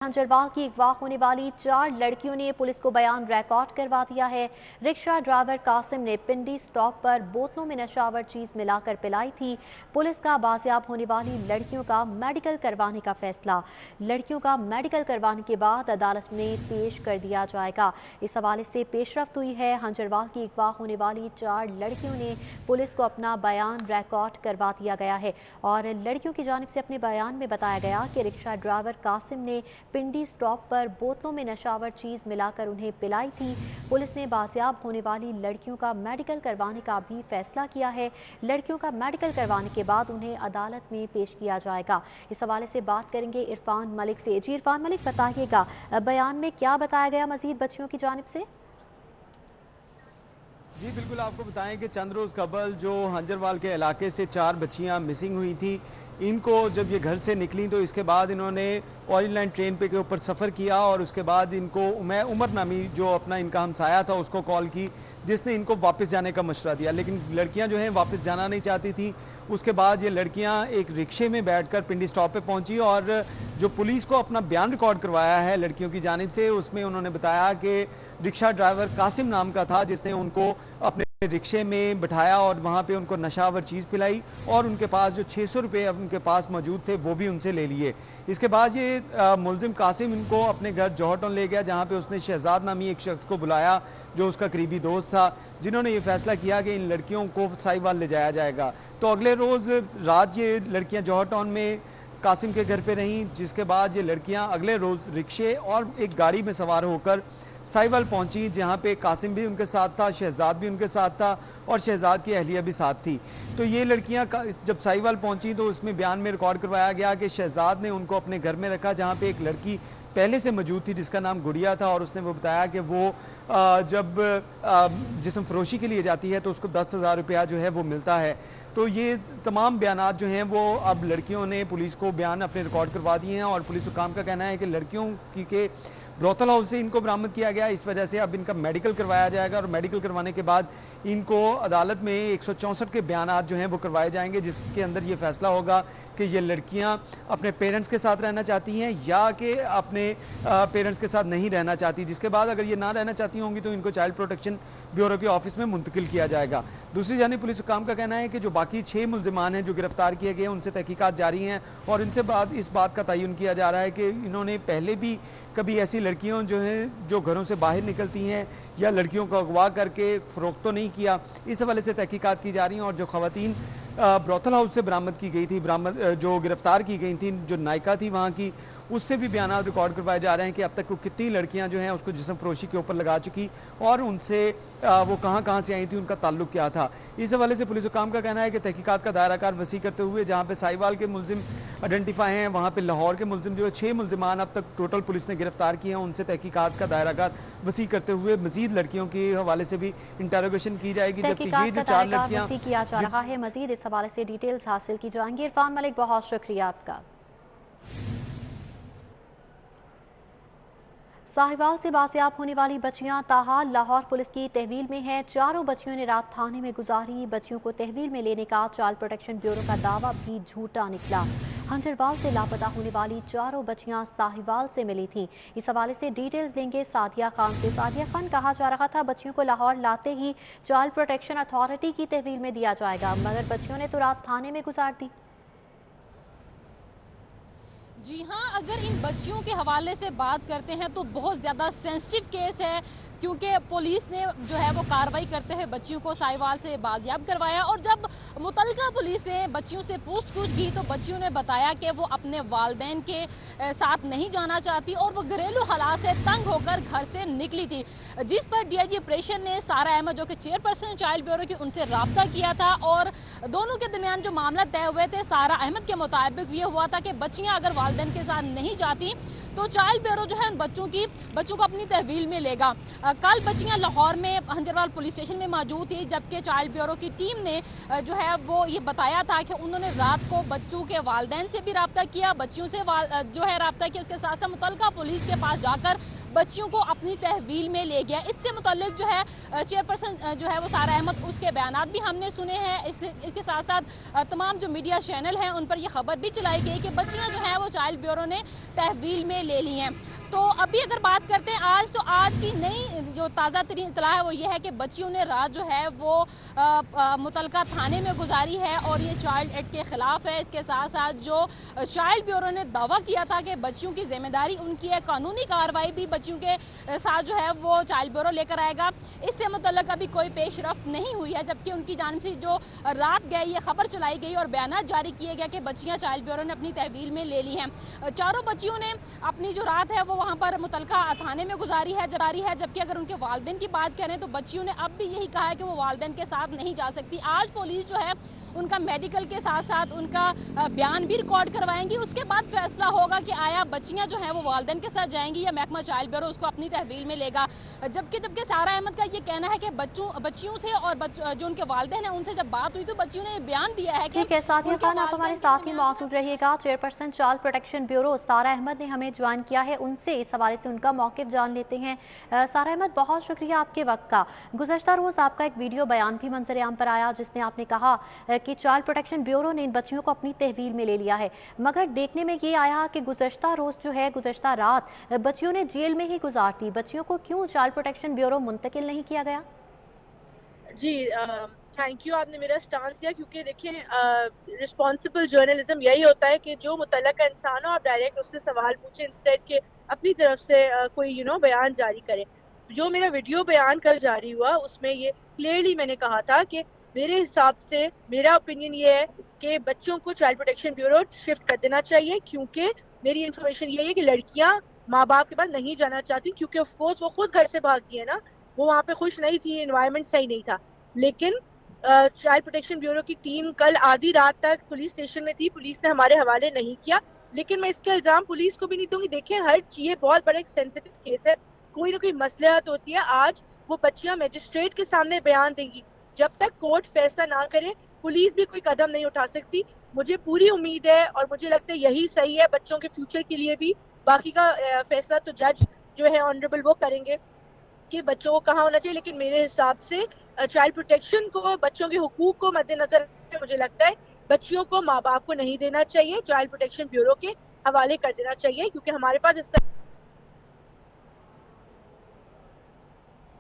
हंजरवाल की अगवा होने वाली 4 लड़कियों ने पुलिस को बयान रिकॉर्ड करवा दिया है। रिक्शा ड्राइवर कासिम ने पिंडी स्टॉप पर बोतलों में नशावर चीज मिलाकर पिलाई थी। पुलिस का बाजियाब होने वाली लड़कियों का मेडिकल करवाने का फैसला। लड़कियों का मेडिकल करवाने के बाद अदालत में पेश कर दिया जाएगा। इस हवाले से पेशरफ्त हुई है। हंजरवाल की अगवा होने वाली 4 लड़कियों ने पुलिस को अपना बयान रिकॉर्ड करवा दिया गया है और लड़कियों की जानिब से अपने बयान में बताया गया कि रिक्शा ड्राइवर कासिम ने पिंडी स्टॉप पर बोतलों में नशावर चीज मिलाकर उन्हें पिलाई थी। पुलिस ने बाजियाब होने वाली लड़कियों का मेडिकल करवाने का भी फैसला किया है। लड़कियों का मेडिकल करवाने के बाद उन्हें अदालत में पेश किया जाएगा। इस हवाले से बात करेंगे इरफान मलिक से। जी इरफान मलिक, बताइएगा बयान में क्या बताया गया मजीद बच्चियों की जानिब से? जी बिल्कुल, आपको बताएं कि चंद रोज़ कबल जो हंजरवाल के इलाके से 4 बच्चियां मिसिंग हुई थी, इनको जब ये घर से निकली तो इसके बाद इन्होंने ऑरेंज लाइन ट्रेन पे के ऊपर सफ़र किया और उसके बाद इनको उमर नामी जो अपना इनका हमसाया था उसको कॉल की, जिसने इनको वापस जाने का मशवरा दिया। लेकिन लड़कियां जो हैं वापस जाना नहीं चाहती थी। उसके बाद ये लड़कियां एक रिक्शे में बैठकर पिंडी स्टॉप पे पहुंची और जो पुलिस को अपना बयान रिकॉर्ड करवाया है लड़कियों की जानिब से, उसमें उन्होंने बताया कि रिक्शा ड्राइवर कासिम नाम का था जिसने उनको अपने रिक्शे में बिठाया और वहाँ पे उनको नशावर चीज़ पिलाई और उनके पास जो 600 रुपये उनके पास मौजूद थे वो भी उनसे ले लिए। इसके बाद ये मुलजिम कासिम इनको अपने घर जौहर टाउन ले गया, जहाँ पे उसने शहजाद नामी एक शख्स को बुलाया जो उसका करीबी दोस्त था, जिन्होंने ये फैसला किया कि इन लड़कियों को साहिवाल ले जाया जाएगा। तो अगले रोज़ रात ये लड़कियाँ जौहर टाउन में कासिम के घर पे रहीं, जिसके बाद ये लड़कियां अगले रोज़ रिक्शे और एक गाड़ी में सवार होकर साहिवाल पहुंची, जहां पे कासिम भी उनके साथ था, शहजाद भी उनके साथ था और शहजाद की अहलिया भी साथ थी। तो ये लड़कियां जब साहिवाल पहुंची तो उसमें बयान में रिकॉर्ड करवाया गया कि शहजाद ने उनको अपने घर में रखा, जहाँ पे एक लड़की पहले से मौजूद थी जिसका नाम गुड़िया था, और उसने वो बताया कि वो जब जिस्म फरोशी के लिए जाती है तो उसको 10,000 रुपया जो है वो मिलता है। तो ये तमाम बयानात जो हैं वो अब लड़कियों ने पुलिस को बयान अपने रिकॉर्ड करवा दिए हैं और पुलिस हुकाम का कहना है कि लड़कियों की के ब्रोथल हाउस से इनको बरामद किया गया। इस वजह से अब इनका मेडिकल करवाया जाएगा और मेडिकल करवाने के बाद इनको अदालत में 164 के बयानात जो हैं वो करवाए जाएंगे, जिसके अंदर ये फैसला होगा कि ये लड़कियां अपने पेरेंट्स के साथ रहना चाहती हैं या कि अपने पेरेंट्स के साथ नहीं रहना चाहती। जिसके बाद अगर ये ना रहना चाहती होंगी तो इनको चाइल्ड प्रोटेक्शन ब्यूरो के ऑफिस में मुंतकिल किया जाएगा। दूसरी जानिब पुलिस हुकाम का कहना है कि जो बाकी 6 मुल्जिमान हैं जो गिरफ्तार किए गए हैं उनसे तहकीकात जारी हैं और इनसे इस बात का तयन किया जा रहा है कि इन्होंने पहले भी कभी ऐसी लड़कियों जो हैं जो घरों से बाहर निकलती हैं या लड़कियों को अगवा करके फ़रोख्त तो नहीं किया। इस हवाले से तहकीकात की जा रही हैं और जो ख़वातीन ब्रोथल हाउस से बरामद की गई थी, जो गिरफ्तार की गई थी, जो नायिका थी वहाँ की, उससे भी बयानात रिकॉर्ड करवाए जा रहे हैं कि अब तक वो कितनी लड़कियां जो हैं उसको जिस्म फरोशी के ऊपर लगा चुकी और उनसे वो कहाँ से आई थी, उनका ताल्लुक क्या था। इस हवाले से पुलिस हुकाम का कहना है कि तहकीकात का दायरा कार वसी करते हुए जहाँ पे साहिवाल के मुलजिम आइडेंटिफाई हैं, वहाँ पे लाहौर के मुलजिम जो 6 मुलजिमान अब तक टोटल पुलिस ने गिरफ्तार किए हैं, उनसे तहकीकात का दायरा कार वसी करते हुए मजीद लड़कियों के हवाले से भी इंटरोगेशन की जाएगी। जबकि ये जो 4 लड़कियाँ किया जा रहा है, मजीद इस हवाले से डिटेल्स हासिल की जाएंगी। इरफान मलिक, बहुत शुक्रिया आपका। साहिवाल से बाजियाब होने वाली बच्चियां ताहाल लाहौर पुलिस की तहवील में हैं। चारों बच्चियों ने रात थाने में गुजारी। बच्चियों को तहवील में लेने का चाइल्ड प्रोटेक्शन ब्यूरो का दावा भी झूठा निकला। हंजरवाल से लापता होने वाली चारों बच्चियां साहिवाल से मिली थीं। इस हवाले से डिटेल्स लेंगे सादिया खान से। सादिया खान, कहा जा रहा था बच्चियों को लाहौर लाते ही चाइल्ड प्रोटेक्शन अथॉरिटी की तहवील में दिया जाएगा, मगर बच्चियों ने तो रात थाने में गुजार दी। जी हाँ, अगर इन बच्चियों के हवाले से बात करते हैं तो बहुत ज़्यादा सेंसिटिव केस है, क्योंकि पुलिस ने जो है वो कार्रवाई करते हुए बच्चियों को साहिवाल से बाजियाब करवाया और जब मुतलका पुलिस ने बच्चियों से पूछताछ की तो बच्चियों ने बताया कि वो अपने वालिदैन के साथ नहीं जाना चाहती और वो घरेलू हालात से तंग होकर घर से निकली थी, जिस पर डीआईजी ऑपरेशन ने सारा अहमद, जो कि चेयरपर्सन चाइल्ड ब्यूरो की, उनसे रब्ता किया था और दोनों के दरमियान जो मामला तय हुए थे, सारा अहमद के मुताबिक ये हुआ था कि बच्चियाँ अगर वालिदैन के साथ नहीं जाती तो चाइल्ड ब्यूरो जो है बच्चों को अपनी तहवील में लेगा। कल बच्चियां लाहौर में हंजरवाल पुलिस स्टेशन में मौजूद थी, जबकि चाइल्ड ब्यूरो की टीम ने जो है वो ये बताया था कि उन्होंने रात को बच्चों के वालिदैन से भी रब्ता किया, बच्चियों से जो है रब्ता किया, उसके साथ साथ मुतलका पुलिस के पास जाकर बच्चियों को अपनी तहवील में ले गया। इससे मुतल्लिक जो है चेयरपर्सन जो है वो सारा अहमद, उसके बयानात भी हमने सुने हैं। इसके साथ साथ तमाम जो मीडिया चैनल हैं उन पर यह खबर भी चलाई गई कि बच्चियां जो हैं वो चाइल्ड ब्यूरो ने तहवील में ले ली हैं। तो अभी अगर बात करते हैं आज, तो आज की नई जो ताज़ा तरीन इत्तला है वो ये है कि बच्चियों ने रात जो है वो मुतलका थाने में गुजारी है और ये चाइल्ड एक्ट के खिलाफ है। इसके साथ साथ जो चाइल्ड ब्यूरो ने दावा किया था कि बच्चियों की जिम्मेदारी उनकी है, कानूनी कार्रवाई भी बच्चियों के साथ जो है वो चाइल्ड ब्यूरो लेकर आएगा, इससे मुतल्लिक अभी कोई पेशरफ्त नहीं हुई है। जबकि उनकी जानिब से जो रात गई ये खबर चलाई गई और बयान जारी किए गए कि बच्चियाँ चाइल्ड ब्यूरो ने अपनी तहवील में ले ली हैं। चारों बच्चियों ने अपनी जो रात है वो वहाँ पर मुतलका थाने में गुजारी है। जबकि अगर उनके वालिदैन की बात करें तो बच्चियों ने अब भी यही कहा है कि वो वालिदैन के साथ नहीं जा सकती। आज पुलिस जो है उनका मेडिकल के साथ साथ उनका बयान भी रिकॉर्ड करवाएंगी। उसके बाद फैसला होगा कि आया बच्चियां जो हैं वो वालिदैन के साथ जाएंगी या महकमा चाइल्ड ब्यूरो उसको अपनी तहवील में लेगा। जबकि सारा अहमद का ये कहना है कि बच्चियों से और जो उनके वालिदैन हैं उनसे जब बात हुई तो बच्चियों ने बयान दिया है कि ठीक है। साथिया खान, आप हमारे साथ ही मौजूद रहिएगा। चेयरपर्सन चाइल्ड प्रोटेक्शन ब्यूरो सारा अहमद ने हमें ज्वाइन किया है, उनसे इस हवाले से उनका मौक़िफ़ जान लेते हैं। सारा अहमद, बहुत शुक्रिया आपके वक्त का। गुज़श्ता रोज़ आपका एक वीडियो बयान भी मंजर-ए-आम पर आया जिसमें आपने कहा कि चाइल्ड प्रोटेक्शन ब्यूरो ने इन बच्चियों को अपनी तहवील में ले लिया है, मगर देखने में ये आया कि गुज़श्ता रोज़ जो है, गुज़श्ता रात बच्चियों ने जेल में ही गुजार दी। बच्चियों को क्यों चाइल्ड प्रोटेक्शन ब्यूरो मुंतकिल नहीं किया गया? जी थैंक यू, आपने मेरा स्टांस दिया, क्योंकि देखिए रिस्पॉन्सिबल जर्नलिज्म यही होता है कि जो मुतल्लका इंसान हो आप डायरेक्ट उससे सवाल पूछें इंस्टेड के अपनी तरफ से कोई बयान जारी करें। जो मेरा वीडियो बयान कल जारी हुआ उसमें ये क्लियरली मैंने कहा था कि मेरे हिसाब से मेरा ओपिनियन ये है कि बच्चों को चाइल्ड प्रोटेक्शन ब्यूरो शिफ्ट कर देना चाहिए, क्योंकि मेरी इन्फॉर्मेशन ये है कि लड़कियां माँ बाप के पास नहीं जाना चाहती, क्योंकि ऑफ कोर्स वो खुद घर से भागी है ना, वो वहाँ पे खुश नहीं थी, एनवायरनमेंट सही नहीं था। लेकिन चाइल्ड प्रोटेक्शन ब्यूरो की टीम कल आधी रात तक पुलिस स्टेशन में थी, पुलिस ने हमारे हवाले नहीं किया। लेकिन मैं इसके इल्जाम पुलिस को भी नहीं दूंगी। देखें, हर चीज बहुत बड़ा एक सेंसिटिव केस है, कोई ना कोई मसलहत होती है। आज वो बच्चियां मजिस्ट्रेट के सामने बयान देंगी, जब तक कोर्ट फैसला ना करे पुलिस भी कोई कदम नहीं उठा सकती। मुझे पूरी उम्मीद है और मुझे लगता है यही सही है बच्चों के फ्यूचर के लिए भी। बाकी का फैसला तो जज जो है ऑनरेबल वो करेंगे कि बच्चों को कहाँ होना चाहिए। लेकिन मेरे हिसाब से चाइल्ड प्रोटेक्शन को, बच्चों के हुकूक को मद्देनजर मुझे लगता है बच्चियों को माँ बाप को नहीं देना चाहिए, चाइल्ड प्रोटेक्शन ब्यूरो के हवाले कर देना चाहिए, क्योंकि हमारे पास इस तरह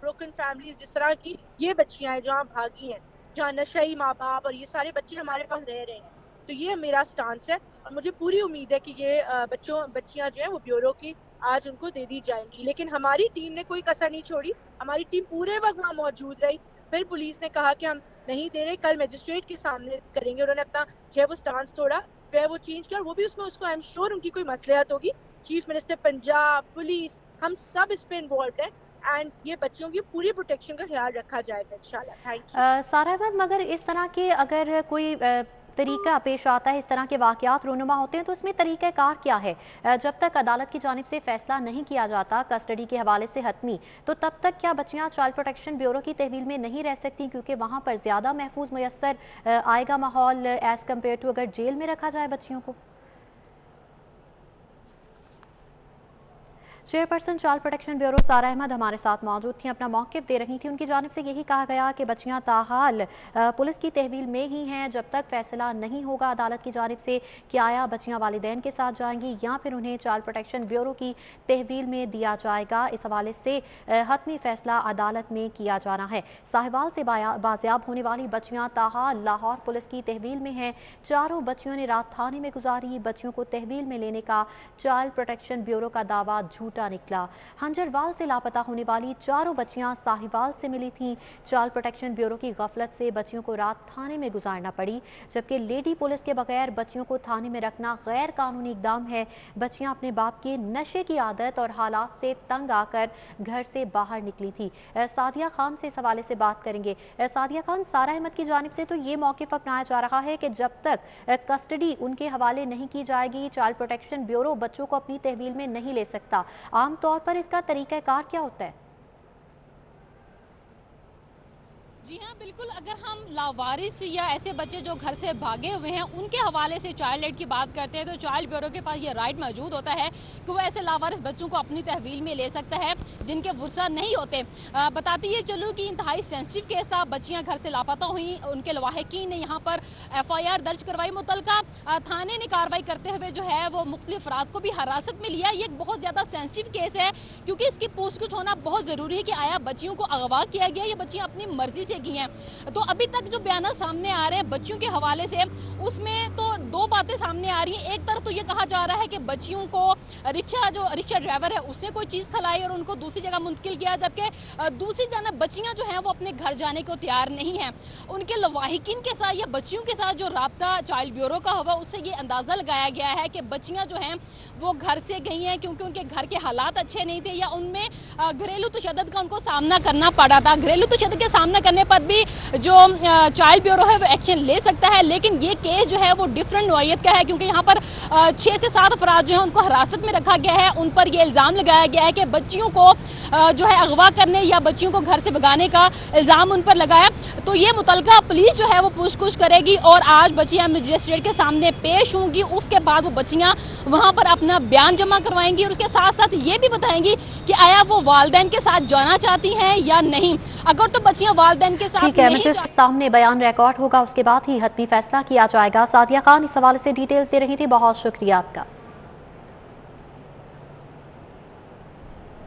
ब्रोकन फैमिलीज जिस तरह की ये बच्चियां हैं जहाँ भागी हैं, जहाँ नशाई माँ बाप और ये सारे बच्चे हमारे पास रह रहे हैं। तो ये मेरा स्टांस है और मुझे पूरी उम्मीद है कि ये बच्चियां जो है वो ब्यूरो की आज उनको दे दी जाएंगी। लेकिन हमारी टीम ने कोई कसर नहीं छोड़ी, हमारी टीम पूरे वक्त वहाँ मौजूद रही। फिर पुलिस ने कहा कि हम नहीं दे रहे, कल मजिस्ट्रेट के सामने करेंगे। उन्होंने अपना जो है वो स्टांस तोड़ा, फिर वो चेंज किया और वो भी उसमें उसको आई एम श्योर उनकी कोई मसलियत होगी। चीफ मिनिस्टर पंजाब, पुलिस, हम सब इस पे इन्वॉल्व है एंड ये बच्चों की पूरी प्रोटेक्शन का ख्याल रखा जाएगा इंशाल्लाह। Thank you. सारा अहमद, मगर इस तरह के अगर कोई तरीका पेश आता है, इस तरह के वाक़यात रूनुमा होते हैं, तो इसमें तरीक़ाकार क्या है? जब तक अदालत की जानिब से फ़ैसला नहीं किया जाता कस्टडी के हवाले से हतमी, तो तब तक क्या बच्चियाँ चाइल्ड प्रोटेक्शन ब्यूरो की तहवील में नहीं रह सकती, क्योंकि वहाँ पर ज़्यादा महफूज मैसर आएगा माहौल एज़ कम्पेयर टू अगर जेल में रखा जाए बच्चियों को? चेयरपर्सन चाइल्ड प्रोटेक्शन ब्यूरो सारा अहमद हमारे साथ मौजूद थी, अपना मौक़िफ़ दे रही थी। उनकी जानिब से यही कहा गया कि बच्चियां ताहाल पुलिस की तहवील में ही हैं, जब तक फ़ैसला नहीं होगा अदालत की जानिब से कि आया बच्चियां वालिदैन के साथ जाएंगी या फिर उन्हें चाइल्ड प्रोटेक्शन ब्यूरो की तहवील में दिया जाएगा। इस हवाले से हतमी फ़ैसला अदालत में किया जाना है। साहिवाल से बाजियाब होने वाली बच्चियां ताहाल लाहौर पुलिस की तहवील में हैं। चारों बच्चियों ने रात थाने में गुजारी। बच्चियों को तहवील में लेने का चाइल्ड प्रोटेक्शन ब्यूरो का दावा झूठा निकला। हंजरवाल से लापता होने वाली चारों बच्चियां साहिवाल से मिली थीं। चाइल्ड प्रोटेक्शन ब्यूरो की गफलत से बच्चियों को रात थाने में गुजारना पड़ी, जबकि लेडी पुलिस के बगैर बच्चियों को थाने में रखना गैर कानूनी इकदाम है। बच्चियां अपने बाप के नशे की आदत और हालात से तंग आकर घर से बाहर निकली थी। सादिया खान से इस हवाले से बात करेंगे। सादिया खान, सारा अहमद की जानिब से तो ये मौक़िफ़ अपनाया जा रहा है कि जब तक कस्टडी उनके हवाले नहीं की जाएगी चाइल्ड प्रोटेक्शन ब्यूरो बच्चों को अपनी तहवील में नहीं ले सकता। आम तौर पर इसका तरीक़ाकार क्या होता है? जी हाँ, बिल्कुल। अगर हम लावारिस या ऐसे बच्चे जो घर से भागे हुए हैं उनके हवाले से चाइल्ड एड की बात करते हैं तो चाइल्ड ब्यूरो के पास ये राइट मौजूद होता है कि वो ऐसे लावारिस बच्चों को अपनी तहवील में ले सकता है जिनके वुरसा नहीं होते। बताती ये चलूँ कि इंतहाई सेंसिटिव केस था, बच्चियाँ घर से लापता हुई, उनके लवाहिकीन ने यहाँ पर FIR दर्ज करवाई। मुतलका थाने ने कार्रवाई करते हुए जो है वो मुख्तलिफ अफराद को भी हिरासत में लिया। ये एक बहुत ज़्यादा सेंसिटिव केस है क्योंकि इसकी पूछताछ होना बहुत ज़रूरी है कि आया बच्चियों को अगवा किया गया, ये बच्चियाँ अपनी मर्जी से की हैं। तो अभी तक जो बयान सामने आ रहे हैं बच्चियों के हवाले से, उसमें तो दो बातें सामने आ रही हैं। एक तरफ तो ये कहा जा रहा है कि बच्चियों को रिक्शा ड्राइवर है उसने कोई चीज़ खिलाई और उनको दूसरी जगह मुंतकिल किया, जबकि दूसरी जानब बच्चियां जो हैं वो अपने घर जाने को तैयार नहीं हैं। उनके लवाहिकीन के साथ या बच्चियों के साथ जो राब्ता चाइल्ड ब्यूरो का हुआ उससे ये अंदाज़ा लगाया गया है कि बच्चियां जो हैं वो घर से गई हैं क्योंकि उनके घर के हालात अच्छे नहीं थे या उनमें घरेलू तशद्दुद का उनको सामना करना पड़ा था। घरेलू तशद्दुद के सामना करने पर भी जो चाइल्ड ब्यूरो है वो एक्शन ले सकता है, लेकिन ये केस जो है वो डिफरेंट नौइयत का है क्योंकि यहाँ पर 6 से 7 अफराद जो है उनको हिरासत में रखा गया है। उन पर ये इल्ज़ाम लगाया गया है कि बच्चियों को जो है अगवा करने या बच्चियों को घर से भगाने का इल्ज़ाम उन पर लगाया। तो ये मुतलका पुलिस जो है वो पूछताछ करेगी और आज बच्चियाँ मजिस्ट्रेट के सामने पेश होंगी। उसके बाद वो बच्चियाँ वहाँ पर अपना बयान जमा करवाएंगी और उसके साथ साथ ये भी बताएंगी कि आया वो वालिदैन के साथ जाना चाहती हैं या नहीं। अगर तो बच्चियाँ वालिदैन के साथ नहीं सामने बयान रिकॉर्ड होगा, उसके बाद ही हतमी फैसला किया जाएगा। सादिया खान इस हवाले से डिटेल्स दे रही थी, बहुत शुक्रिया आपका।